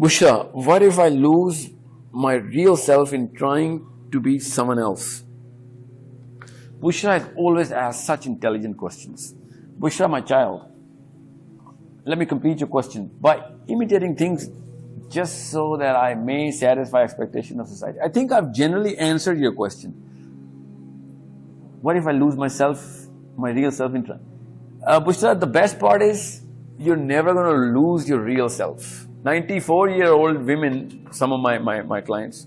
Bushra, what if I lose my real self in trying to be someone else? Bushra has always asked such intelligent questions. Bushra, my child, let me complete your question. By imitating things just so that I may satisfy expectation of society. I think I've generally answered your question. What if I lose myself, my real self in trying? Bushra, the best part is you're never going to lose your real self. 94-year-old women, some of my clients,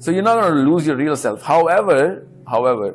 So you're not going to lose your real self. However,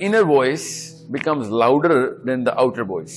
inner voice becomes louder than the outer voice.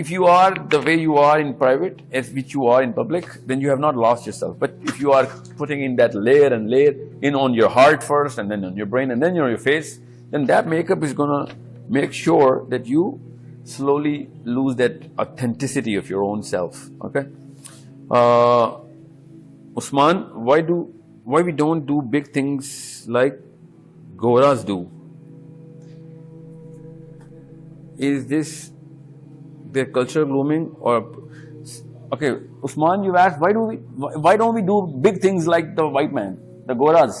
If you are the way you are in private, as which you are in public, then you have not lost yourself. But if you are putting in that layer and layer in on your heart first, and then on your brain, and then on your face, then that makeup is going to make sure that you slowly lose that authenticity of your own self. Okay, Usman, why we don't do big things like Goras do? Is this their cultural grooming? Or okay, Usman, you asked why don't we do big things like the white man, the Goras?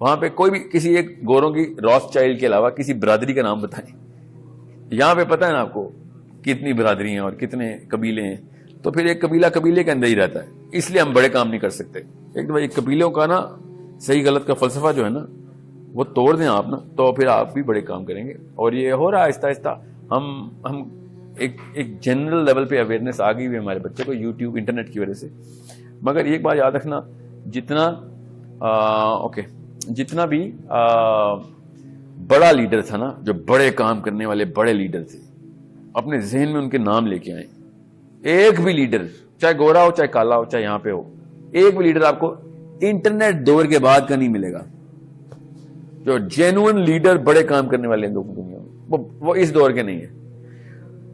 وہاں پہ کوئی بھی کسی ایک گوروں کی راس child کے علاوہ کسی برادری کا نام بتائیں. یہاں پہ پتہ ہے نا آپ کو کتنی برادری ہیں اور کتنے قبیلے ہیں, تو پھر ایک قبیلہ قبیلے کے اندر ہی رہتا ہے, اس لیے ہم بڑے کام نہیں کر سکتے. ایک دفعہ ایک قبیلوں کا نا صحیح غلط کا فلسفہ جو ہے نا وہ توڑ دیں آپ نا, تو پھر آپ بھی بڑے کام کریں گے. اور یہ ہو رہا ہے آہستہ آہستہ. ہم ایک جنرل لیول پہ اویئرنیس آ گئی ہوئی ہمارے بچے کو یوٹیوب انٹرنیٹ کی وجہ سے. مگر ایک بات یاد رکھنا, جتنا بھی بڑا لیڈر تھا نا, جو بڑے کام کرنے والے بڑے لیڈر تھے, اپنے ذہن میں ان کے نام لے کے آئیں. ایک بھی لیڈر, چاہے گورا ہو چاہے کالا ہو چاہے یہاں پہ ہو, ایک بھی لیڈر آپ کو انٹرنیٹ دور کے بعد کا نہیں ملے گا جو جینوئن لیڈر بڑے کام کرنے والے ہیں دنیا میں. وہ اس دور کے نہیں ہے,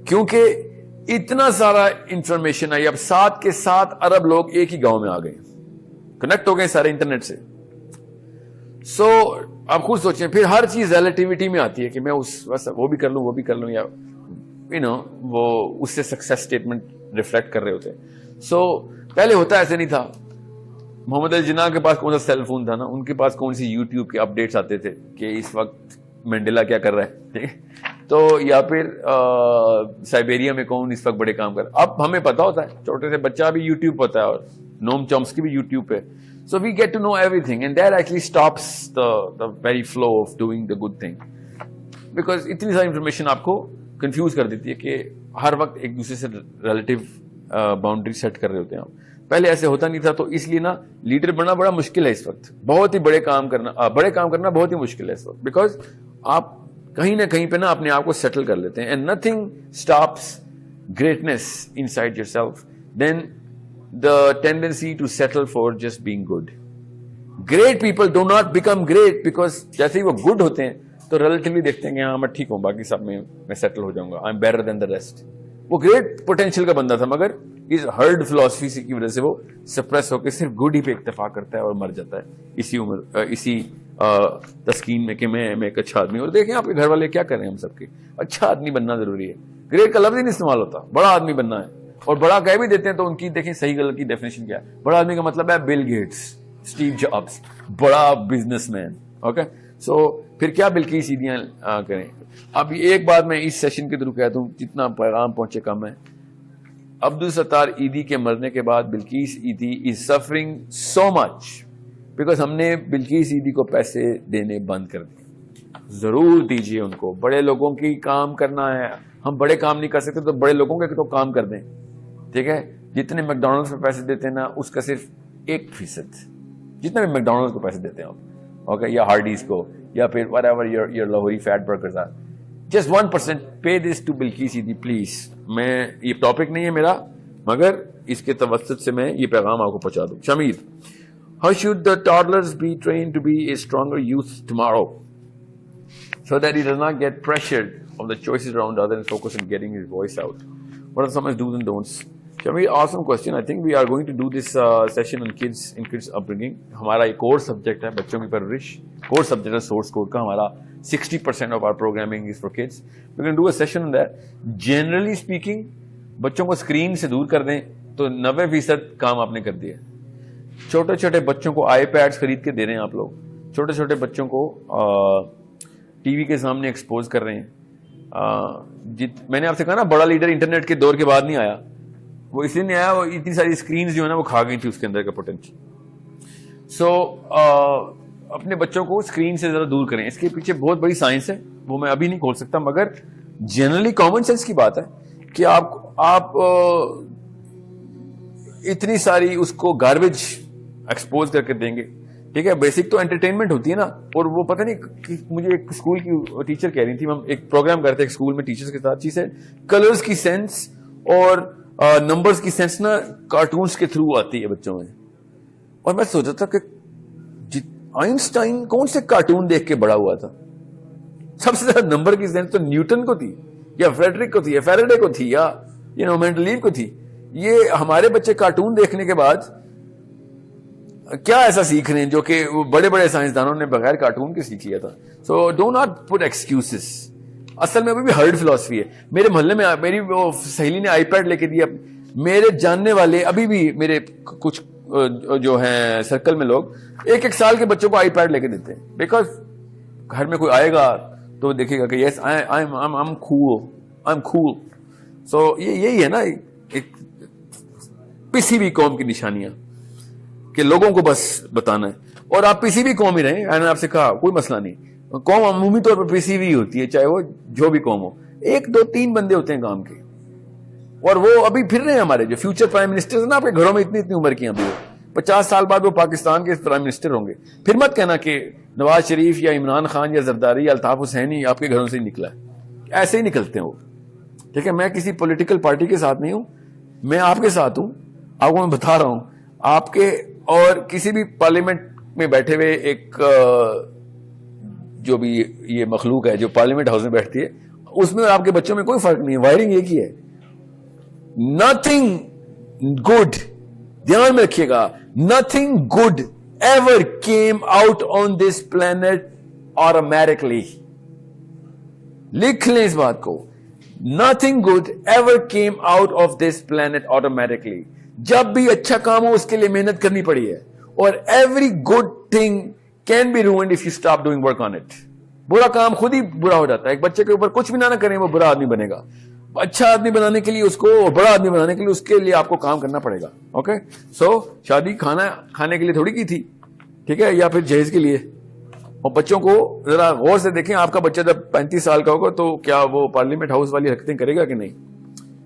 کیونکہ اتنا سارا انفارمیشن ہے. اب 7 کے 7 ارب لوگ ایک ہی گاؤں میں آ گئے, کنیکٹ ہو گئے سارے انٹرنیٹ سے. سو آپ خود سوچیں, پھر ہر چیز ریلیٹیوٹی میں آتی ہے کہ میں وہ بھی کر لوں یا وہ اس سے سکسیس اسٹیٹمنٹ ریفلیکٹ کر رہے ہوتے ہیں. سو پہلے ہوتا ایسے نہیں تھا. محمد علی جناح کے پاس کون سا سیل فون تھا نا, ان کے پاس کون سی یوٹیوب کے اپڈیٹس آتے تھے کہ اس وقت مینڈیلا کیا کر رہا ہے, ٹھیک ہے, تو یا پھر سائبیریا میں کون اس وقت بڑے کام کر رہا ہے. اب ہمیں پتا ہوتا ہے, چھوٹے سے بچہ بھی یوٹیوب پتا ہے, اور نوم چومسکی بھی یوٹیوب پہ. So we get to know everything, and that actually stops the very flow of doing the good thing, because اتنی ساری انفارمیشن آپ کو کنفیوز کر دیتی ہے کہ ہر وقت ایک دوسرے سے ریلیٹیو باؤنڈری سیٹ کر رہے ہوتے ہیں آپ. پہلے ایسے ہوتا نہیں تھا, تو اس لیے نا لیڈر بننا بڑا مشکل ہے اس وقت. بہت ہی بڑے کام کرنا بہت ہی مشکل ہے اس وقت, بیکاز آپ کہیں نہ کہیں پہ نا اپنے آپ کو سیٹل کر لیتے ہیں. And nothing stops greatness inside yourself then the tendency to settle for just being good. Great people do not become great because جیسے ہی وہ good ہوتے ہیں تو relatively دیکھتے ہیں کہ ہاں میں ٹھیک ہوں, باقی سب میں settle ہو جاؤں گا, I'm better than the rest. وہ great potential کا بندہ تھا, مگر اس herd philosophy کی وجہ سے وہ suppress ہو کے صرف good ہی پہ اکتفا کرتا ہے اور مر جاتا ہے اسی تسکین میں کہ میں ایک اچھا آدمی. اور دیکھیں آپ کے گھر والے کیا کر رہے ہیں, ہم سب کے اچھا آدمی بننا ضروری ہے. گریٹ کا لفظ ہی نہیں استعمال ہوتا, بڑا آدمی بننا ہے. اور بڑا کہہ بھی دیتے ہیں تو ان کی دیکھیں صحیح غلط کی ڈیفینیشن کیا ہے. بڑا آدمی کا مطلب ہے بل گیٹس, اسٹیو جابس, بڑا بزنس مین. اوکے, سو پھر کیا بلکیس عیدیاں کریں. اب ایک بات میں اس سیشن کے تھرو کہتا ہوں, جتنا پیغام پہنچے کم ہے. عبدالستار عیدی کے مرنے کے بعد Bilquis Edhi is suffering so much because ہم نے بلکیس عیدی کو پیسے دینے بند کر دیے. ضرور دیجیے ان کو, بڑے لوگوں کی کام کرنا ہے. ہم بڑے کام نہیں کر سکتے تو بڑے لوگوں کے تو کام کر دیں, ٹھیک ہے. جتنے میک ڈونلڈس میں پیسے دیتے ہیں نا اس کا صرف 1%, جتنے بھی میک ڈونلڈس کو پیسے دیتے ہیں آپ, اوکے, یا ہارڈیز کو, یا پھر whatever your Lahori fat burgers are, just 1% pay this to Bilquis Edhi please. میں یہ ٹاپک نہیں ہے میرا, مگر اس کے توسط سے میں یہ پیغام آپ کو پہنچا دوں. شمید, how should the toddlers be trained to be a stronger youth tomorrow so that he does not get pressured of the choices around others and focus on getting his voice out? What are some do's and don'ts? Shamir, awesome question. I think we are going to do this session on kids upbringing. ہمارا ایک اور subject ہے بچوں کی پرورش, کور subject ہے source code کا. ہمارا 60% of our programming is for kids. We're going to do a session on that. Generally speaking, بچوں کو اسکرین سے دور کر دیں تو 90% کام آپ نے کر دیا. چھوٹے چھوٹے بچوں کو آئی پیڈس خرید کے دے رہے ہیں آپ لوگ, چھوٹے چھوٹے بچوں کو ٹی وی کے سامنے ایکسپوز کر رہے ہیں. میں نے آپ سے کہا نا بڑا لیڈر انٹرنیٹ کے دور کے بعد نہیں آیا, وہ اس لیے نہیں آیا, وہ اتنی ساری اسکرینز جو ہے نا وہ کھا گئی تھی اس کے اندر کا پوٹینشیل. سو اپنے بچوں کو اسکرین سے ذرا دور کریں. اس کے پیچھے بہت بڑی سائنس ہے, وہ میں ابھی نہیں کھول سکتا, مگر جنرلی کامن سینس کی بات ہے کہ آپ اتنی ساری اس کو گاربیج ایکسپوز کر کے دیں گے, ٹھیک ہے. بیسک تو انٹرٹینمنٹ ہوتی ہے نا. اور وہ پتہ نہیں, مجھے ایک اسکول کی ٹیچر کہہ رہی تھی, ہم ایک پروگرام کرتے ہیں اسکول میں ٹیچرز کے ساتھ, چیز ہے کلرز کی سینس اور نمبرز کی سینس نا کارٹونز کے تھرو آتی ہے بچوں میں. اور میں سوچا تھا کہ آئنسٹائن کون سے کارٹون دیکھ کے بڑا ہوا تھا؟ سب سے زیادہ نمبر کی سینس تو نیوٹن کو تھی, یا فریڈرک کو تھی, یا فیراڈے کو تھی, یا مینڈلیو کو تھی. یہ ہمارے بچے کارٹون دیکھنے کے بعد کیا ایسا سیکھ رہے ہیں جو کہ بڑے بڑے سائنسدانوں نے بغیر کارٹون کے سیکھ لیا تھا. So do not put excuses. اصل میں ابھی بھی ہرڈ فلاسفی ہے. میرے محلے میں میری وہ سہیلی نے آئی پیڈ لے کے دیا. میرے جاننے والے ابھی بھی میرے کچھ جو ہیں سرکل میں لوگ 1-1 سال کے بچوں کو آئی پیڈ لے کے دیتے ہیں, بیکاز گھر میں کوئی آئے گا تو دیکھے گا کہ یس آئی ایم کول. سو یہی ہے نا ایک پسی بھی قوم کی نشانیاں کہ لوگوں کو بس بتانا ہے. اور آپ پسی بھی قوم ہی رہیں, میں نے آپ سے کہا کوئی مسئلہ نہیں, قوم عمومی طور پر پسی بھی ہوتی ہے, چاہے وہ جو بھی قوم ہو. 1 2 3 بندے ہوتے ہیں کام کے, اور وہ ابھی پھر رہے ہیں ہمارے جو فیوچر پرائم منسٹر ہیں نا, آپ کے گھروں میں اتنی عمر کی ہیں, ابھی 50 سال بعد وہ پاکستان کے پرائم منسٹر ہوں گے. پھر مت کہنا کہ نواز شریف یا عمران خان یا زرداری یا الطاف حسینی آپ کے گھروں سے ہی نکلا ہے. ایسے ہی نکلتے ہیں وہ, ٹھیک ہے. میں کسی پولیٹیکل پارٹی کے ساتھ نہیں ہوں, میں آپ کے ساتھ ہوں. آپ کو میں بتا رہا ہوں, آپ کے اور کسی بھی پارلیمنٹ میں بیٹھے ہوئے ایک جو بھی یہ مخلوق ہے جو پارلیمنٹ ہاؤس میں بیٹھتی ہے, اس میں اور آپ کے بچوں میں کوئی فرق نہیں ہے, وائرنگ ایک ہی ہے. نتھنگ گڈ, دھیان میں رکھیے گا, nothing good ever came out on this plant automatically. لکھ لیں اس بات کو, nothing good ever came out of this planet automatically. جب بھی اچھا کام ہو اس کے لیے محنت کرنی پڑی ہے, اور every good thing can be ruined if you stop doing work on it. برا کام خود ہی برا ہو جاتا ہے. ایک بچے کے اوپر کچھ بھی نہ کریں وہ برا آدمی بنے گا. اچھا آدمی بنانے کے لیے اس کو, اور بڑا آدمی بنانے کے لیے اس کے لیے آپ کو کام کرنا پڑے گا. اوکے, سو شادی کھانے کے لیے تھوڑی کی تھی, ٹھیک ہے, یا پھر جہیز کے لیے. اور بچوں کو ذرا غور سے دیکھیں, آپ کا بچہ جب 35 سال کا ہوگا تو کیا وہ پارلیمنٹ ہاؤس والی حرکتیں کرے گا کہ نہیں,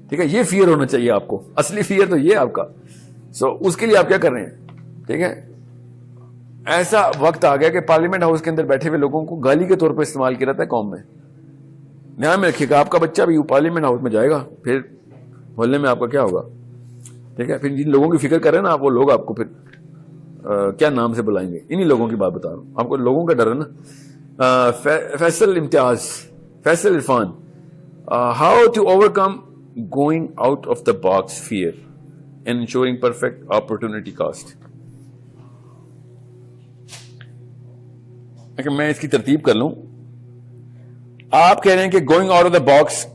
ٹھیک ہے. یہ فیئر ہونا چاہیے آپ کو, اصلی فیئر تو یہ آپ کا. سو اس کے لیے آپ کیا کر رہے ہیں, ٹھیک ہے. ایسا وقت آ گیا کہ پارلیمنٹ ہاؤس کے اندر بیٹھے ہوئے لوگوں کو گالی کے طور پر استعمال کیا جاتا ہے قوم میں. دھیان میں رکھیے گا, آپ کا بچہ بھی پارلیمنٹ ہاؤس میں جائے گا, پھر محلے میں آپ کا کیا ہوگا, ٹھیک ہے. پھر جن لوگوں کی فکر کریں نا آپ, وہ لوگ آپ کو پھر کیا نام سے بلائیں گے. انہی لوگوں کی بات بتا رہا ہوں, آپ کو لوگوں کا ڈر ہے نا. Faisal Imtiaz, Faisal Irfan, how to overcome going out of the box fear and ensuring perfect opportunity cost. میں اس کی ترتیب کر لوں. آپ کہہ رہے ہیں کہ going out of the box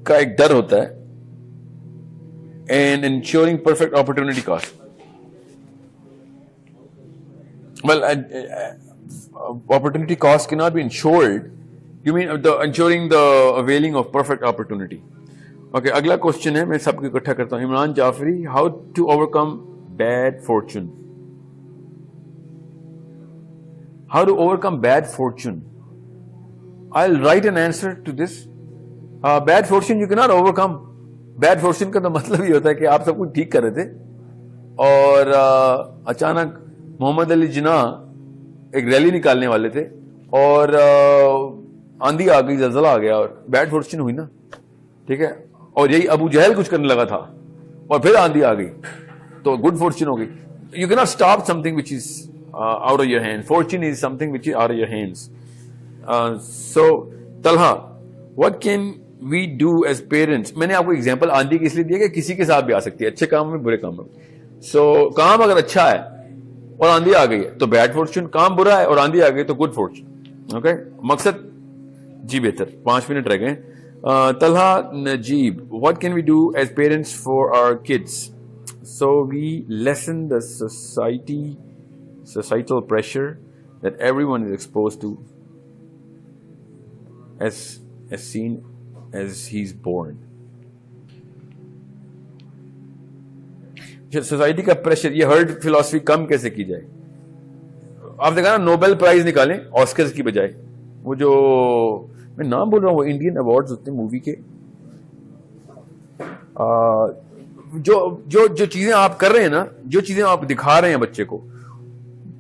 کا ایک ڈر ہوتا ہے, and ensuring perfect opportunity cost. Well, opportunity cost cannot be insured. You mean ensuring the availing of perfect opportunity. Okay, اگلا question ہے, میں سب کو اکٹھا کرتا ہوں. Imran Jafri, how to overcome bad fortune. How to overcome bad fortune. I'll write an answer to this. Bad fortune you cannot overcome. Bad fortune کا تو مطلب یہ ہوتا ہے کہ آپ سب کچھ ٹھیک کر رہے تھے اور اچانک محمد علی جناح ایک ریلی نکالنے والے تھے اور آندھی آ گئی, زلزلہ آ گیا, اور بیڈ فارچون ہوئی نا, ٹھیک ہے. اور یہی ابو جہل کچھ کرنے لگا تھا اور پھر آندھی آ گئی تو گڈ فارچون ہو گئی. You can not stop something which is out of your hand. Fortune is something which is out of your hands. So Talha, what can we do as parents. میں نے آپ کو example آندھی کی اس لیے دیا کہ کسی کے ساتھ بھی آ سکتی ہے, اچھے کام میں برے کام میں. سو کام اگر اچھا ہے اور آندھی آ گئی ہے تو بیڈ فارچون, کام برا ہے اور آندھی آ گئی تو گڈ فارچون. اوکے, مقصد جی بہتر. 5 منٹ رہ گئے. طلحہ نجیب, what can we do as parents for our kids so we lessen the societal pressure that everyone is exposed to as soon as he's born. Society کا پریشر, یہ heard philosophy کم کیسے کی جائے. آپ دیکھا نا, نوبل پرائز نکالیں آسکرز کی بجائے. وہ جو میں نام بول رہا ہوں, وہ انڈین ایوارڈز ہوتے ہیں مووی کے. جو چیزیں آپ کر رہے ہیں نا, جو چیزیں آپ دکھا رہے ہیں بچے کو,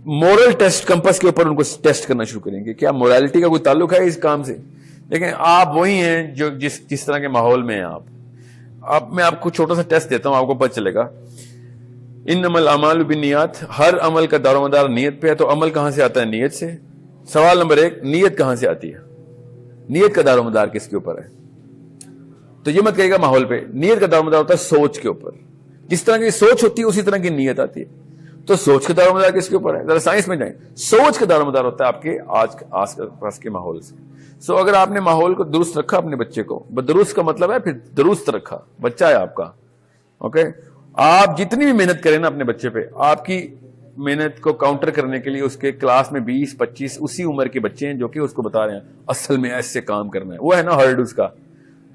مورل ٹیسٹ کمپس کے اوپر ان کو ٹیسٹ کرنا شروع کریں گے. کیا مورالٹی کا کوئی تعلق ہے اس کام سے؟ لیکن آپ وہی ہیں جو جس طرح کے ماحول میں ہیں آپ. اب میں آپ کو چھوٹا سا ٹیسٹ دیتا ہوں, آپ کو پتہ چلے گا. انما الاعمال بالنیات, ہر عمل کا دار و مدار نیت پہ ہے. تو عمل کہاں سے آتا ہے؟ نیت سے. سوال نمبر 1, نیت کہاں سے آتی ہے؟ نیت کا دار و مدار کس کے اوپر ہے؟ تو یہ مت کہے گا ماحول پہ. نیت کا دار و مدار ہوتا ہے سوچ کے اوپر. جس طرح کی سوچ ہوتی ہے اسی طرح کی نیت آتی ہے. تو سوچ کا دار و مدار کس کے اوپر ہے؟ ذرا سائنس میں جائیں. سوچ کا دار و مدار ہوتا ہے آپ کے آس پاس کے ماحول سے. سو اگر آپ نے ماحول کو درست رکھا اپنے بچے کو, بدرست کا مطلب ہے پھر درست رکھا, بچہ ہے آپ کا, اوکے, آپ جتنی بھی محنت کریں نا اپنے بچے پہ, آپ کی محنت کو کاؤنٹر کرنے کے لیے اس کے کلاس میں 20-25 اسی عمر کے بچے ہیں جو کہ اس کو بتا رہے ہیں اصل میں ایسے کام کرنا ہے, وہ ہے نا ہرڈ اس کا.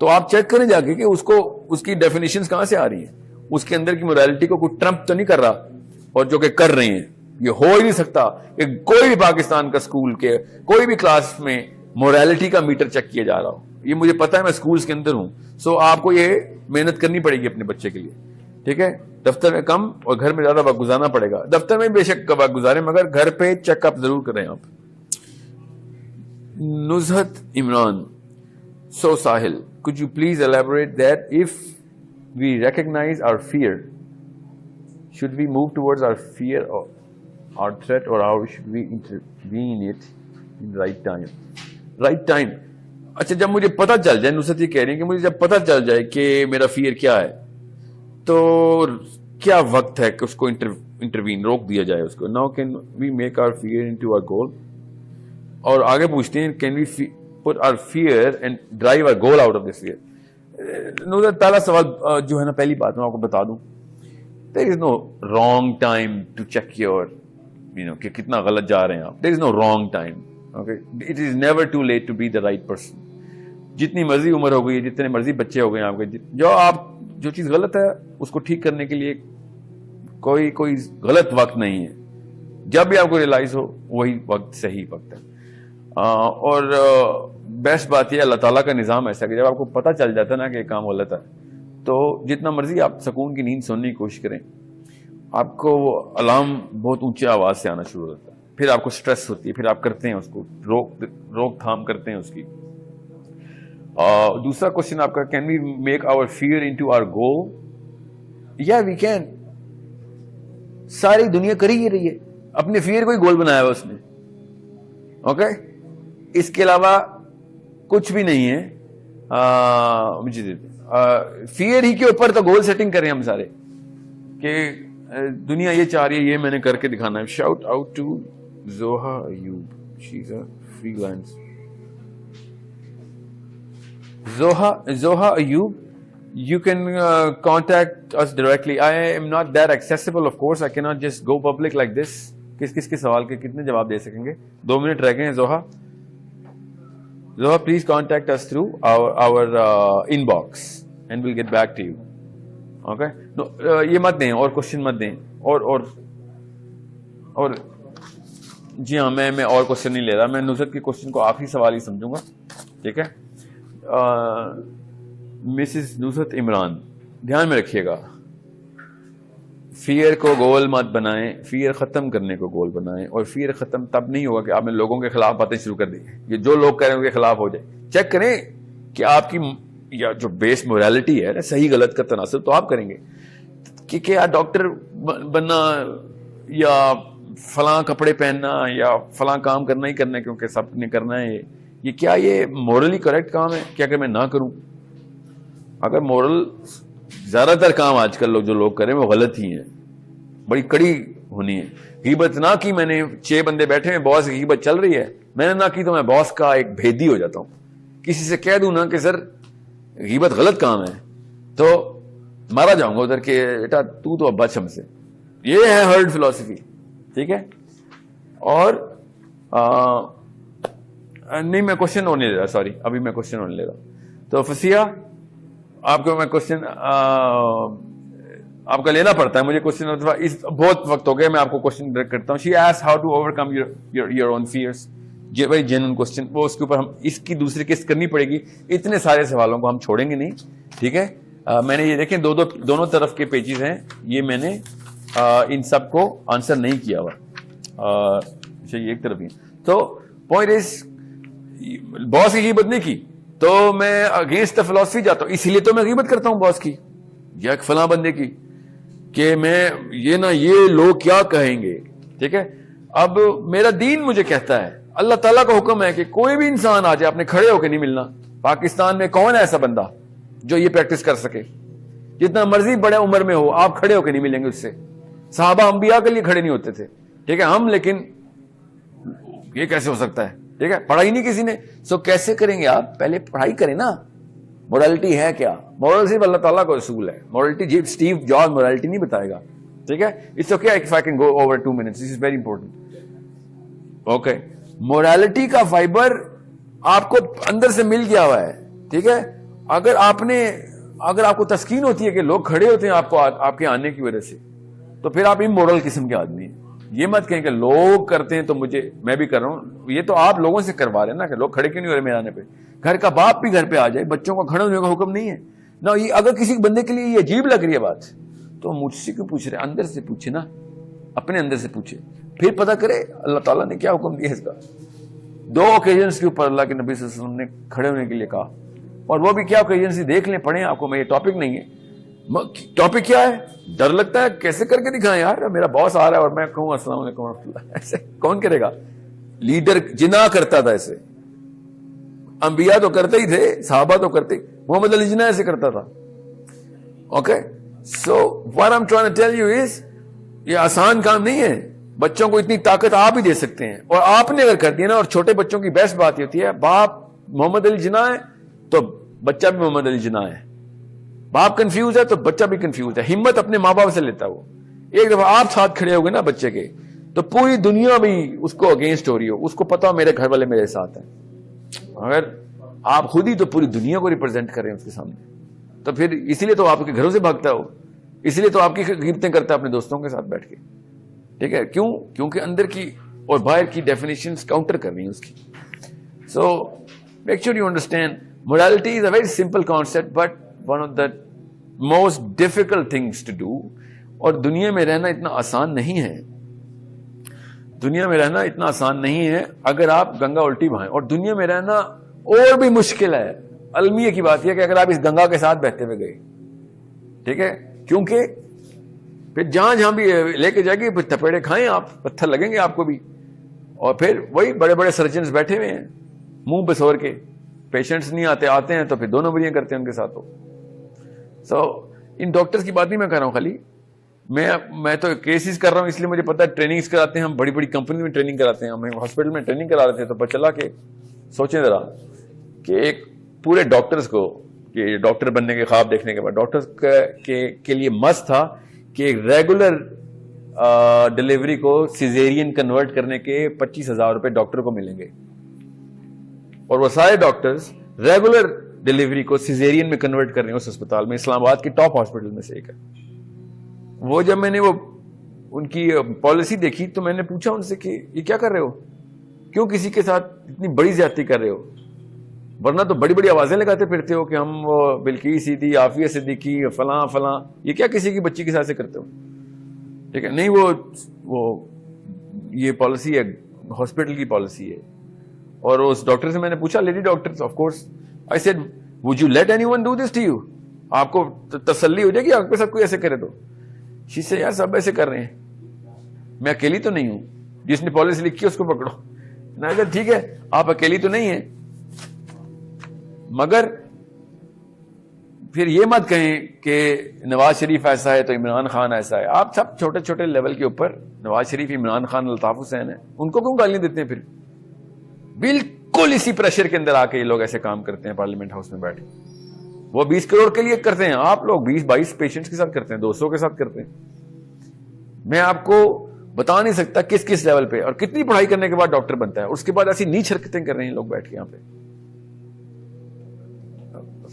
تو آپ چیک کریں جا کے کہ اس کی ڈیفینیشنز کہاں سے آ رہی ہیں, اس کے اندر کی مورالٹی کو کوئی ٹرمپ تو نہیں کر رہا, اور جو کہ کر رہے ہیں. یہ ہو ہی نہیں سکتا کہ کوئی بھی پاکستان کا اسکول کے کوئی بھی کلاس میں مورالٹی کا میٹر چیک کیا جا رہا ہو. یہ مجھے پتا ہے, میں اسکولز کے اندر ہوں. سو آپ کو یہ محنت کرنی پڑے گی اپنے بچے کے لیے, ٹھیک ہے. دفتر میں کم اور گھر میں زیادہ وقت گزارنا پڑے گا. دفتر میں بے شک وقت گزاریں مگر گھر پہ چیک اپ ضرور کریں آپ. Nuzhat Imran. So Sahil, could you please elaborate that if we recognize our fear, should we move towards our fear or our threat, or how should we intervene it in the right time? Right time. اچھا, جب مجھے پتہ چل جائے, نصرت یہ کہہ رہی ہیں کہ مجھے جب پتہ چل جائے کہ میرا فیئر کیا ہے, تو کیا وقت ہے کہ اس کو انٹروین روک دیا جائے اس کو. Now can we make our fear into our goal? اور آگے پوچھتے ہیں can we put our fear and drive our goal out of this fear. پہلا سوال جو ہے نا, پہلی بات میں آپ کو بتا دوں, there is no wrong time to check your کہ کتنا غلط جا رہے ہیں آپ. there is no wrong time. Okay, it is never too late to be the right person. جتنی مرضی عمر ہو گئی, جتنے مرضی بچے ہو گئے آپ کے, جو چیز غلط ہے اس کو ٹھیک کرنے کے لیے کوئی غلط وقت نہیں ہے. جب بھی آپ کو ریئلائز ہو وہی وقت صحیح وقت ہے. اور بیسٹ بات یہ اللہ تعالیٰ کا نظام ایسا کہ جب آپ کو پتہ چل جاتا ہے نا کہ یہ کام غلط ہے, تو جتنا مرضی آپ سکون کی نیند سونے کی کوشش کریں, آپ کو وہ الارم بہت اونچی آواز سے آنا شروع ہوتا ہے. پھر آپ کو سٹریس ہوتی ہے, پھر آپ کرتے ہیں اس کو روک تھام کرتے ہیں اس کی. دوسرا کوشچن آپ کا, can we make our fear into our goal? یا وی کین. ساری دنیا کر ہی رہی ہے, اپنے فیئر کو ہی گول بنایا ہوا اس نے. اوکے, اس کے علاوہ کچھ بھی نہیں ہے. فیئر ہی کے اوپر تو گول سیٹنگ کریں ہم سارے کہ دنیا یہ چاہ رہی ہے, یہ میں نے کر کے دکھانا ہے. Shout out to Zoha Ayub, she is a freelance. Zoha Ayub, you can contact us directly. I am not that accessible, of course. I cannot just go public like this. کس کے سوال کے کتنے جواب دے سکیں گے؟ 2 منٹ رہ گئے ہیں. زوہا please contact us through our inbox and we'll get back to you. Okay? No, یہ مت دیں, اور کوشچن مت دیں, اور جی ہاں, میں اور کوشچن نہیں لے رہا. میں نصرت کے کوشچن کو آخری سوال ہی سمجھوں گا, ٹھیک ہے. مسز نصرت عمران, دھیان میں رکھیے گا, فیئر کو گول مت بنائیں, فیئر ختم کرنے کو گول بنائیں. اور فیئر ختم تب نہیں ہوگا کہ آپ نے لوگوں کے خلاف باتیں شروع کر دی, یہ جو لوگ کہہ رہے ہیں ان کے خلاف ہو جائے. چیک کریں کہ آپ کی یا جو بیس مورالٹی ہے نا, صحیح غلط کا تناسب تو آپ کریں گے کہ کیا ڈاکٹر بننا یا فلاں کپڑے پہننا یا فلاں کام کرنا ہی کرنا ہے کیونکہ سب نے کرنا ہے, یہ کیا یہ مورلی کریکٹ کام ہے کیا کہ میں نہ کروں؟ اگر مورل زیادہ تر کام آج کل جو لوگ کریں وہ غلط ہی ہیں, بڑی کڑی ہونی ہے. غیبت نہ کی, میں نے 6 بندے بیٹھے ہیں, باس کی غیبت چل رہی ہے, میں نے نہ کی تو میں باس کا ایک بھیدی ہو جاتا ہوں. کسی سے کہہ دوں نا کہ سر غیبت غلط کام ہے تو مارا جاؤں گا ادھر کہ بیٹا تو ابا چھم سے. یہ ہے ہرڈ فلسفی, ٹھیک ہے. اور نہیں, میں کوشچن ہونے لے رہا, سوری, ابھی میں کوشچن ہونے لے رہا. تو فسیہ, آپ کو میں کوشچن آپ کا لینا پڑتا ہے مجھے کوشچن, بہت وقت ہو گیا, میں آپ کو کوشچن ڈائریکٹ کرتا ہوں. She asked how to overcome your own fears. Very genuine question, وہ اس کے اوپر ہم اس کی دوسری قسط کرنی پڑے گی. اتنے سارے سوالوں کو ہم چھوڑیں گے نہیں, ٹھیک ہے. میں نے یہ دیکھیں دونوں طرف کے پیجز ہیں, یہ میں نے ان سب کو آنسر نہیں کیا ہوا, یہ ایک طرف ہی. تو پوائنٹ از, باس کی غیبت نہیں کی تو میں اگینسٹ دا فلسفی جاتا ہوں, اسی لیے تو میں غیبت کرتا ہوں باس کی یا فلاں بندے کی کہ میں یہ نہ یہ لوگ کیا کہیں گے, ٹھیک ہے. اب میرا دین مجھے کہتا ہے, اللہ تعالیٰ کا حکم ہے کہ کوئی بھی انسان آ جائے, اپنے کھڑے ہو کے نہیں ملنا. پاکستان میں کون ہے ایسا بندہ جو یہ پریکٹس کر سکے؟ جتنا مرضی بڑے عمر میں ہو, آپ کھڑے ہو کے نہیں ملیں گے اس سے. صحابہ انبیاء کے لیے کھڑے نہیں ہوتے تھے, ٹھیک ہے. ہم لیکن یہ کیسے ہو سکتا ہے, ٹھیک ہے. پڑھائی نہیں کسی نے, سو کیسے کریں گے آپ؟ پہلے پڑھائی کریں نا, مورالٹی ہے کیا؟ مورل صرف اللہ تعالیٰ کا اصول ہے. مورالٹی جی اسٹیو جابز مورالٹی نہیں بتائے گا. ٹھیک ہے, it's okay if I can go over 2 minutes, this is very important. Okay, morality کا فائبر آپ کو اندر سے مل گیا ہوا ہے. ٹھیک ہے, اگر آپ کو تسکین ہوتی ہے کہ لوگ کھڑے ہوتے ہیں آپ کو آپ کے آنے کی وجہ سے, تو پھر آپ امورل قسم کے آدمی ہیں. یہ مت کہیں کہ لوگ کرتے ہیں تو میں بھی کر رہا ہوں. یہ تو آپ لوگوں سے کروا رہے ہیں نا کہ لوگ کھڑے کیوں نہیں ہو رہے میرے آنے پہ. گھر کا باپ بھی گھر پہ آ جائے, بچوں کو کھڑے ہونے کا حکم نہیں ہے نا. یہ اگر کسی بندے کے لیے یہ عجیب لگ رہی ہے بات, تو مجھ سے کیوں پوچھ رہے؟ اندر سے پوچھے نا, اپنے اندر سے پوچھے, پھر پتا کرے اللہ تعالیٰ نے کیا حکم دیا اس کا. 2 اوکیزنس کے اوپر اللہ کے نبی صلی اللہ علیہ وسلم نے کھڑے ہونے کے لیے کہا, اور وہ بھی کیا اوکیزنس دیکھ لیں, پڑھیں آپ کو. میں یہ ٹاپک نہیں ہے. ٹاپک کیا ہے؟ ڈر لگتا ہے کیسے کر کے دکھائیں یار, میرا باس آ رہا ہے اور میں کہوں السلام علیکم ورحمۃ اللہ, ایسے کون کرے گا؟ لیڈر جنا کرتا تھا ایسے, انبیاء تو کرتے ہی تھے, صحابہ تو کرتے, محمد علی جناح ایسے کرتا تھا. Okay, so what I am trying to tell you is, یہ آسان کام نہیں ہے. بچوں کو اتنی طاقت آپ ہی دے سکتے ہیں, اور آپ نے اگر کر دیا نا. اور چھوٹے بچوں کی بیسٹ بات یہ ہوتی ہے, باپ محمد علی جناح ہے تو بچہ بھی محمد علی جناح ہے. باپ کنفیوز ہے تو بچہ بھی کنفیوز ہے. ہمت اپنے ماں باپ سے لیتا ہے. وہ ایک دفعہ آپ ساتھ کھڑے ہو گئے نا بچے کے, تو پوری دنیا بھی اس کو اگینسٹ ہو رہی ہو, اس کو پتا ہو میرے گھر والے میرے ساتھ ہیں. اگر آپ خود ہی تو پوری دنیا کو ریپرزینٹ کر رہے ہیں اس کے سامنے, تو پھر اسی لیے تو آپ کے گھروں سے بھاگتا ہو, اسی لیے تو آپ کی قیمتیں کرتا ہے اپنے دوستوں کے ساتھ بیٹھ کے. ٹھیک ہے, کیوں؟ کیونکہ اندر کی اور باہر کی ڈیفینیشنز کاؤنٹر کر رہی ہیں اس کی. So make sure you understand, morality is a very simple concept but one of the most difficult things to do. اور دنیا میں رہنا اتنا آسان نہیں ہے. دنیا میں رہنا اتنا آسان نہیں ہے اگر آپ گنگا الٹی بہائیں. اور دنیا میں رہنا اور بھی مشکل ہے. المیہ کی بات یہ کہ اگر آپ اس گنگا کے ساتھ بہتے ہوئے گئے, ٹھیک ہے, کیونکہ پھر جہاں بھی لے کے جائے گی, پھر تھپیڑے کھائیں آپ, پتھر لگیں گے آپ کو بھی. اور پھر وہی بڑے بڑے سرجنز بیٹھے ہوئے ہیں منہ بسور کے, پیشنٹس نہیں آتے ہیں تو پھر 2 نمبریاں کرتے ہیں ان کے ساتھ. سو ان ڈاکٹرز کی بات نہیں میں کر رہا ہوں خالی, میں تو کیسز کر رہا ہوں, اس لیے مجھے پتا ہے. ٹریننگز کراتے ہیں ہم, بڑی بڑی کمپنی میں ٹریننگ کراتے ہیں, ہمیں ہاسپٹل میں ٹریننگ کرا رہے تھے. تو پتہ چلا کہ سوچیں ذرا کہ ایک پورے ڈاکٹرز کو, کہ ڈاکٹر بننے کے خواب دیکھنے کے بعد ڈاکٹرز کے لیے مست تھا کہ ایک ریگولر ڈلیوری کو سیزیرین کنورٹ کرنے کے 25,000 روپے ڈاکٹر کو ملیں گے. اور وہ سارے ڈاکٹرز ریگولر ڈلیوری کو سیزیرین میں کنورٹ کر رہے ہیں اس اسپتال میں, اسلام آباد کی ٹاپ ہاسپٹل میں سے ایک ہے. وہ جب میں نے ان کی پالیسی دیکھی تو میں نے پوچھا ان سے کہ یہ کیا کر رہے ہو, کیوں کسی کے ساتھ اتنی بڑی زیادتی کر رہے ہو؟ ورنہ تو بڑی بڑی آوازیں لگاتے پھرتے ہو کہ ہم بلقیس صدیقی, عافیہ صدیقی, فلاں فلاں, یہ کیا کسی کی بچی کے ساتھ سے کرتے ہو؟ ٹھیک ہے, نہیں وہ یہ پالیسی ہے, ہاسپٹل کی پالیسی ہے. اور اس ڈاکٹر سے میں نے پوچھا, lady doctor, of course I said would you let anyone do this to you, آپ کو تسلی ہو جائے گی آپ کے ساتھ کوئی ایسے کرے تو؟ شی سے یار سب ایسے کر رہے ہیں, میں اکیلی تو نہیں ہوں, جس نے پالیسی لکھی ہے اس کو پکڑو. میں کہا ٹھیک ہے آپ اکیلی تو نہیں ہیں, مگر پھر یہ مت کہیں کہ نواز شریف ایسا ہے تو عمران خان ایسا ہے. آپ سب چھوٹے چھوٹے لیول کے اوپر, نواز شریف, عمران خان, الطاف حسین ہیں, ان کو کیوں گالیاں دیتے ہیں؟ پھر بالکل اسی پریشر کے اندر آ کے یہ لوگ ایسے کام کرتے ہیں پارلیمنٹ ہاؤس میں بیٹھ کے. وہ 20 کروڑ کے لیے کرتے ہیں, آپ لوگ 20-22 پیشنٹس کے ساتھ کرتے ہیں, 200 کے ساتھ کرتے ہیں. میں آپ کو بتا نہیں سکتا کس لیول پہ اور کتنی پڑھائی کرنے کے بعد ڈاکٹر بنتا ہے, اس کے بعد ایسی نیچ حرکتیں کر رہے ہیں لوگ بیٹھ کے یہاں پہ.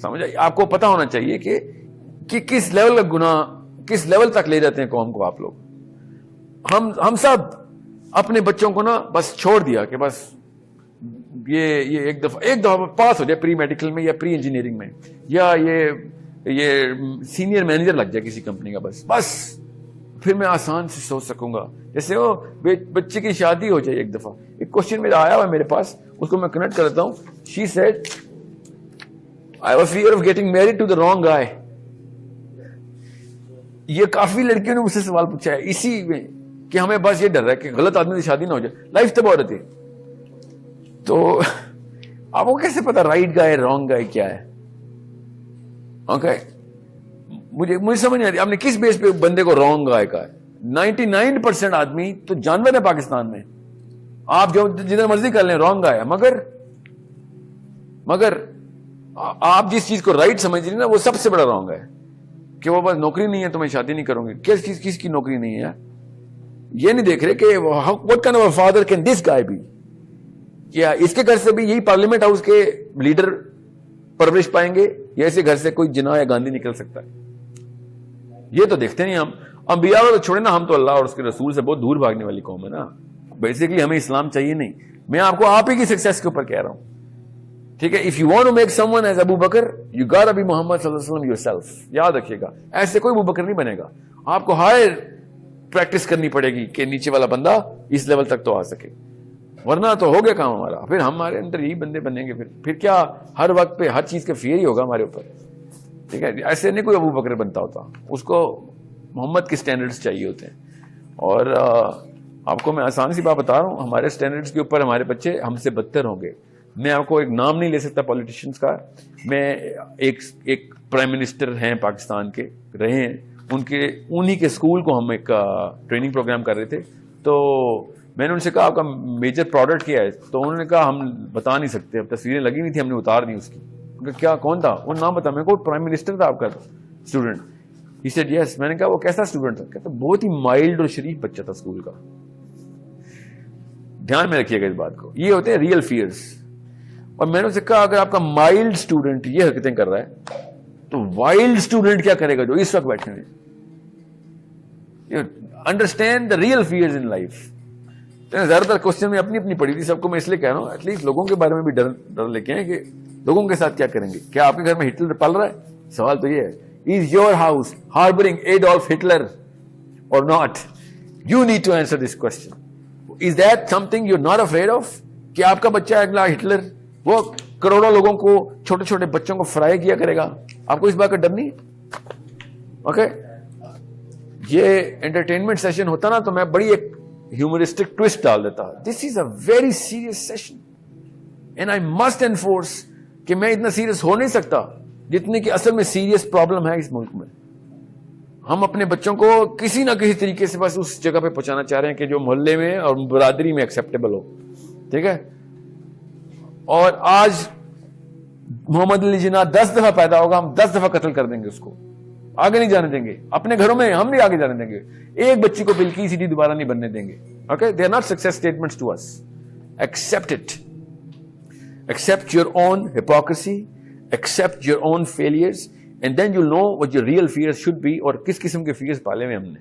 سمجھ آئی؟ آپ کو پتا ہونا چاہیے کہ کس لیول کا گناہ کس لیول تک لے جاتے ہیں قوم کو آپ لوگ. ہم سب اپنے بچوں کو نا بس چھوڑ دیا کہ بس یہ ایک دفعہ پاس ہو جائے پری میڈیکل میں یا پری انجینئرنگ میں, یا یہ سینئر مینیجر لگ جائے کسی کمپنی کا, بس پھر میں آسان سے سوچ سکوں گا. جیسے وہ بچے کی شادی ہو جائے. ایک دفعہ ایک کوشچن میرا آیا ہوا میرے پاس, اس کو میں کنیکٹ کر دیتا ہوں. She said I have a fear of getting married to the wrong guy. یہ کافی لڑکیوں نے مجھ سے سوال پوچھا ہے اسی میں کہ ہمیں بس یہ ڈر ہے کہ غلط آدمی سے شادی نہ ہو جائے, لائف تباہ ہو رہتی. تو آپ کو کیسے پتا رائٹ گائے رانگ گائے کیا ہے؟ اوکے, مجھے سمجھ نہیں آتی آپ نے کس بیس پہ بندے کو رانگ گائے کہا ہے. 99% آدمی تو جانور ہے پاکستان میں, آپ جو جدھر مرضی کر لیں رانگ گائے. مگر آپ جس چیز کو رائٹ سمجھ رہی ہیں نا وہ سب سے بڑا رانگ ہے کہ وہ بس نوکری نہیں ہے تو میں شادی نہیں کروں گی. کس کی نوکری نہیں ہے؟ یہ نہیں دیکھ رہے کہ what kind of a father can this guy be؟ کیا اس کے گھر سے بھی یہی پارلیمنٹ ہاؤس کے لیڈر پرورش پائیں گے یا ایسے گھر سے کوئی جناح یا گاندھی نکل سکتا ہے؟ یہ تو دیکھتے نہیں ہم. انبیاء تو چھوڑے نا, ہم تو اللہ اور اس کے رسول سے بہت دور بھاگنے والی قوم ہے نا. بیسیکلی ہمیں اسلام چاہیے نہیں. میں آپ کو آپ ہی کی سکسیس کے اوپر کہہ رہا ہوں, ٹھیک ہے. If you want to make someone as Abu Bakr, you got to be Muhammad صلی اللہ علیہ وسلم یور سیلف. یاد رکھیے گا, ایسے کوئی ابو بکر نہیں بنے گا. آپ کو ہائر پریکٹس کرنی پڑے گی کہ نیچے والا بندہ اس لیول تک تو آ سکے, ورنہ تو ہو گیا کام ہمارا. پھر ہمارے اندر یہی بندے بنیں گے, پھر کیا ہر وقت پہ ہر چیز کا فیئر ہی ہوگا ہمارے اوپر, ٹھیک ہے. ایسے نہیں کوئی ابو بکر بنتا ہوتا, اس کو محمد کے سٹینڈرڈز چاہیے ہوتے ہیں. اور آپ کو میں آسان سی بات بتا رہا ہوں, ہمارے سٹینڈرڈز کے اوپر ہمارے بچے ہم سے بدتر ہوں گے. میں آپ کو ایک نام نہیں لے سکتا پولیٹیشینز کا. میں ایک پرائم منسٹر ہیں پاکستان کے, رہے ہیں, انہی کے اسکول کو ہم ایک ٹریننگ پروگرام کر رہے تھے. تو میں نے ان سے کہا آپ کا میجر پروڈکٹ کیا ہے؟ تو انہوں نے کہا ہم بتا نہیں سکتے, اب تصویریں لگی ہوئی تھی ہم نے اتار دی اس کی. کیا کون تھا وہ نام بتا. میں کو پرائم منسٹر تھا آپ کا اسٹوڈنٹ. He said yes. میں نے کہا وہ کیسا اسٹوڈنٹ تھا؟ کہتا بہت ہی مائلڈ اور شریف بچہ تھا اسکول کا. دھیان میں رکھیے گا اس بات کو, یہ ہوتے ہیں ریئل فیئرس. اور میں نے اسے کہا اگر آپ کا مائلڈ اسٹوڈنٹ یہ حرکتیں کر رہا ہے تو وائلڈ اسٹوڈنٹ کیا کرے گا جو اس وقت بیٹھے ہوئے. Understand the real fears in life. زیادہ تر کوشچن میں اپنی پڑھی تھی, سب کو میں اس لیے کہہ رہا ہوں ایٹ لیسٹ لوگوں کے بارے میں بھی ڈر لے کے آئیں کہ لوگوں کے ساتھ کیا کریں گے. کیا آپ کے گھر میں ہٹلر پل رہا ہے؟ سوال تو یہ ہے, is your house harboring Adolf Hitler or not? You need to answer this question. Is that something you're not afraid of? کہ آپ کا بچہ اگلا ہٹلر وہ کروڑوں لوگوں کو, چھوٹے چھوٹے بچوں کو فرائی کیا کرے گا؟ آپ کو اس بات کا ڈر نہیں؟ اوکے, یہ انٹرٹینمنٹ سیشن ہوتا نا تو میں بڑی ایک ہیومرسٹک ٹوسٹ ڈال دیتا. This is a very serious session and I must enforce کہ میں اتنا سیریس ہو نہیں سکتا جتنے کہ اصل میں سیریس پرابلم ہے اس ملک میں. ہم اپنے بچوں کو کسی نہ کسی طریقے سے بس اس جگہ پہ پہنچانا چاہ رہے ہیں کہ جو محلے میں اور برادری میں ایکسیپٹیبل ہو, ٹھیک ہے. اور آج محمد علی جناح 10 دفعہ پیدا ہوگا, ہم 10 دفعہ قتل کر دیں گے اس کو, آگے نہیں جانے دیں گے. اپنے گھروں میں ہم نہیں آگے جانے دیں گے. ایک بچی کو بلکی سیدھی دوبارہ نہیں بننے دیں گے. Okay, they are not success statements to us. Accept it, accept your own hypocrisy, accept your own failures and then you'll know what your real fears should be اور کس قسم کے fears پالے ہوئے ہم نے.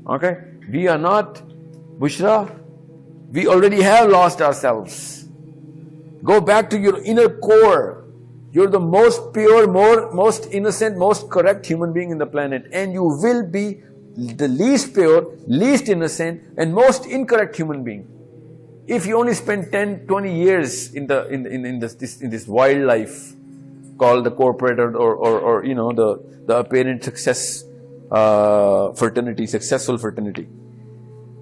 Okay, we are not Bushra, we already have lost ourselves. Go back to your inner core. You're the most pure, most innocent, most correct human being in the planet, and you will be the least pure, least innocent and most incorrect human being if you only spend 10-20 years in this wild life called the corporate or you know the apparent success fraternity, successful fraternity.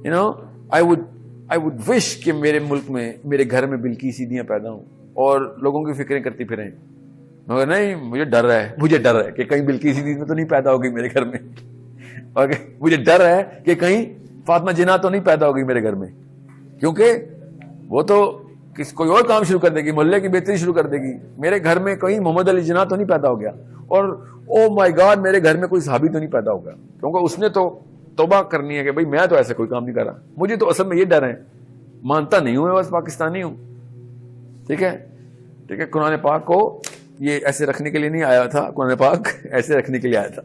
You know, I would wish کہ میرے ملک میں میرے گھر میں بلکی سیدھیاں پیدا ہوں اور لوگوں کی فکریں کرتی پھریں, مگر نہیں, مجھے ڈر ہے کہ کہیں بلکی سیدھی تو نہیں پیدا ہوگی میرے گھر میں. مجھے ڈر ہے کہ کہیں فاطمہ جناح تو نہیں پیدا ہوگی میرے گھر میں, کیونکہ وہ تو کوئی اور کام شروع کر دے گی, محلے کی بہتری شروع کر دے گی. میرے گھر میں کہیں محمد علی جناح تو نہیں پیدا ہو گیا, اور او مائی گاڈ میرے گھر میں کوئی صحابی تو نہیں پیدا ہو گیا, کیونکہ اس نے تو توبہ کرنی ہے کہ بھائی میں تو ایسا کوئی کام نہیں کر رہا. مجھے تو اصل میں یہ ڈر ہے, مانتا نہیں ہوں, میں بس پاکستانی ہوں. ٹھیک ہے, ٹھیک ہے. قرآن پاک کو یہ ایسے رکھنے کے لیے نہیں آیا تھا, قرآن پاک ایسے رکھنے کے لیے آیا تھا.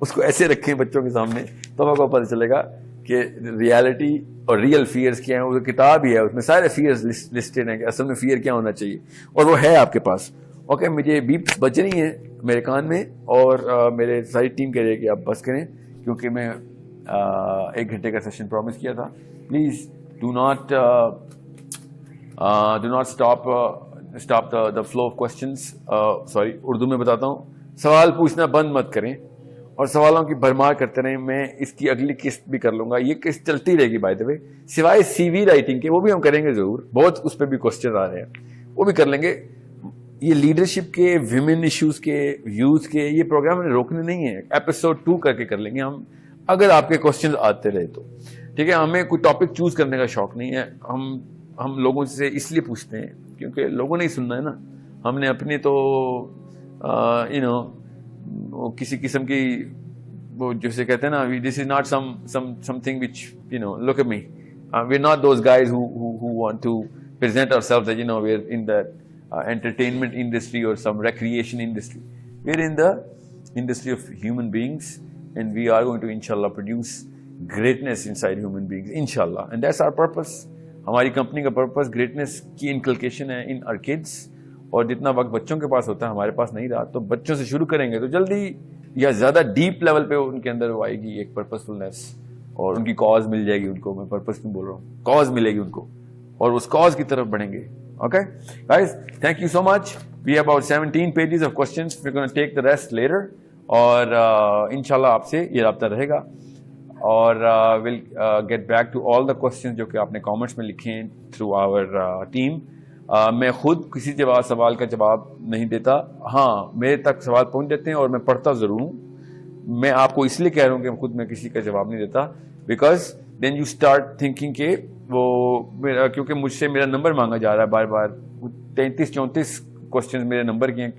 اس کو ایسے رکھیں بچوں کے سامنے تو آپ کو پتہ چلے گا کہ ریالٹی اور ریئل فیئرز کیا ہیں. وہ کتاب ہی ہے, اس میں سارے فیئرز لسٹڈ ہیں کہ اصل میں فیئر کیا ہونا چاہیے, اور وہ ہے آپ کے پاس. اوکے, مجھے بیپس بج رہی ہیں میرے کان میں, اور میرے ساری ٹیم کہہ رہی ہے کہ آپ بس کریں, کیونکہ میں 1 گھنٹے کا سیشن پرومس کیا تھا. Please do not stop the flow of questions. Sorry, Urdu میں بتاتا ہوں, سوال پوچھنا بند مت کریں اور سوالوں کی بھرمار کرتے رہیں. میں اس کی اگلی قسط بھی کر لوں گا, یہ قسط چلتی رہے گی بائی دا وے, سوائے سی وی رائٹنگ کے, وہ بھی ہم کریں گے ضرور. بہت اس پہ بھی کوشچن آ رہے ہیں, وہ بھی کر لیں گے. یہ لیڈرشپ کے, ویمن ایشوز کے, یوتھ کے, یہ پروگرام روکنے نہیں ہے. ایپیسوڈ 2 کر کے کر لیں گے ہم, اگر آپ کے کوشچن آتے رہے تو. ٹھیک ہے, ہمیں کوئی ٹاپک چوز کرنے کا شوق نہیں ہے. ہم لوگوں سے اس لیے پوچھتے ہیں کیونکہ لوگوں نے ہی سننا ہے نا. ہم نے اپنے تو کسی قسم کی وہ جسے کہتے ہیں نا, this is not something which look at me, we are not those guys who want to present ourselves that we're in the entertainment industry or some recreation industry. We're in the industry of human beings, and we are going to inshallah produce greatness inside human beings inshallah, and that's our purpose. ہماری company کا purpose greatness کی انکلکیشن ہے ان our kids. اور جتنا وقت بچوں کے پاس ہوتا ہے ہمارے پاس نہیں رہا, تو بچوں سے شروع کریں گے تو جلدی یا زیادہ ڈیپ لیول پہ ان کے اندر وہ آئے گی ایک پرپسفلنس, اور ان کی کاز مل جائے گی ان کو. میں پرپس کیوں بول رہا ہوں, کاز ملے گی ان کو, اور اس کاز کی طرف بڑھیں گے. Okay guys, thank you so much. We have about 17 pages of questions. We're going to take the rest later. اور انشاءاللہ آپ سے یہ رابطہ رہے گا, اور we'll get back to all the questions جو کہ آپ نے کامنٹس میں لکھے ہیں through our team. میں خود کسی سوال کا جواب نہیں دیتا, ہاں میرے تک سوال پہنچ جاتے ہیں اور میں پڑھتا ضرور ہوں. میں آپ کو اس لیے کہہ رہا ہوں کہ خود میں کسی کا جواب نہیں دیتا, because then you start thinking کہ وہ کیونکہ مجھ سے میرا نمبر مانگا جا رہا ہے بار بار, 33-34 کوشچنز میرے نمبر کے ہیں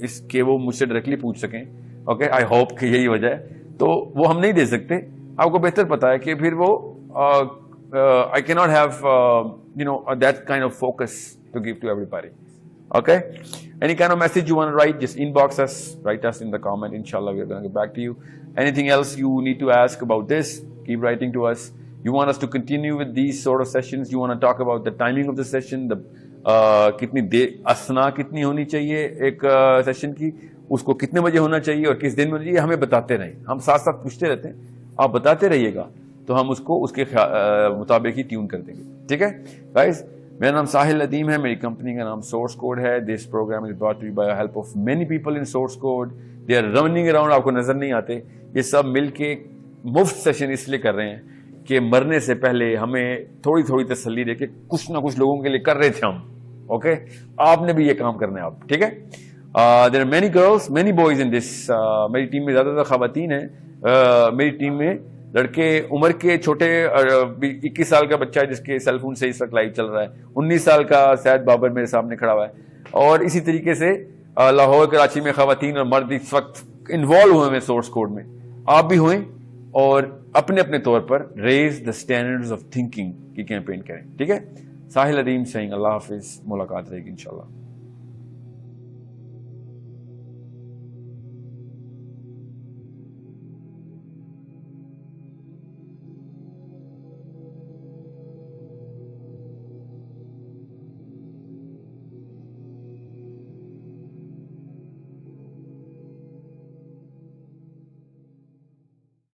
اس کے وہ مجھ سے ڈائریکٹلی پوچھ سکیں. اوکے, آئی ہوپ کہ یہی وجہ ہے, تو وہ ہم نہیں دے سکتے. آپ کو بہتر پتا ہے کہ پھر وہ I cannot have that kind of focus to give to everybody. Okay, any kind of message you want to write, just inbox us, write us in the comment. Inshallah we are going to get back to you. Anything else you need to ask about this, keep writing to us. You want us to continue with these sort of sessions, you want to talk about the timing of the session, the کتنی دیر اسنا کتنی ہونی چاہیے ایک session کی, اس کو کتنے بجے ہونا چاہیے اور کس دن میں ہونا چاہیے, ہمیں بتاتے رہیں. ہم ساتھ ساتھ پوچھتے رہتے ہیں, آپ بتاتے رہیے گا تو ہم اس کو اس کے مطابق ہی ٹیون کر دیں گے. ٹھیک ہے گائز, میرا نام ساحل ندیم ہے, میری کمپنی کا نام سورس کوڈ ہے. This program is brought to you by help of many people in source code. They are running around, آپ کو نظر نہیں آتے. یہ سب مل کے مفت سیشن اس لیے کر رہے ہیں کہ مرنے سے پہلے ہمیں تھوڑی تھوڑی تسلی دے کے کچھ نہ کچھ لوگوں کے لیے کر رہے تھے ہم. اوکے, آپ نے بھی یہ کام کرنا ہے آپ. ٹھیک ہے, there are many girls many boys in this. میری ٹیم میں زیادہ تر خواتین ہیں. میری ٹیم میں لڑکے عمر کے چھوٹے, 21 سال کا بچہ ہے جس کے سیل فون سے اس وقت لائیو چل رہا ہے, 19 سال کا سید بابر میرے سامنے کھڑا ہوا ہے, اور اسی طریقے سے لاہور کراچی میں خواتین اور مرد اس وقت انوالو ہوئے ہیں سورس کوڈ میں. آپ بھی ہوئیں اور اپنے اپنے طور پر raise the standards of thinking کی کیمپین کریں. ٹھیک ہے, ساحل ندیم سنگھ, اللہ حافظ, ملاقات رہے گی انشاءاللہ.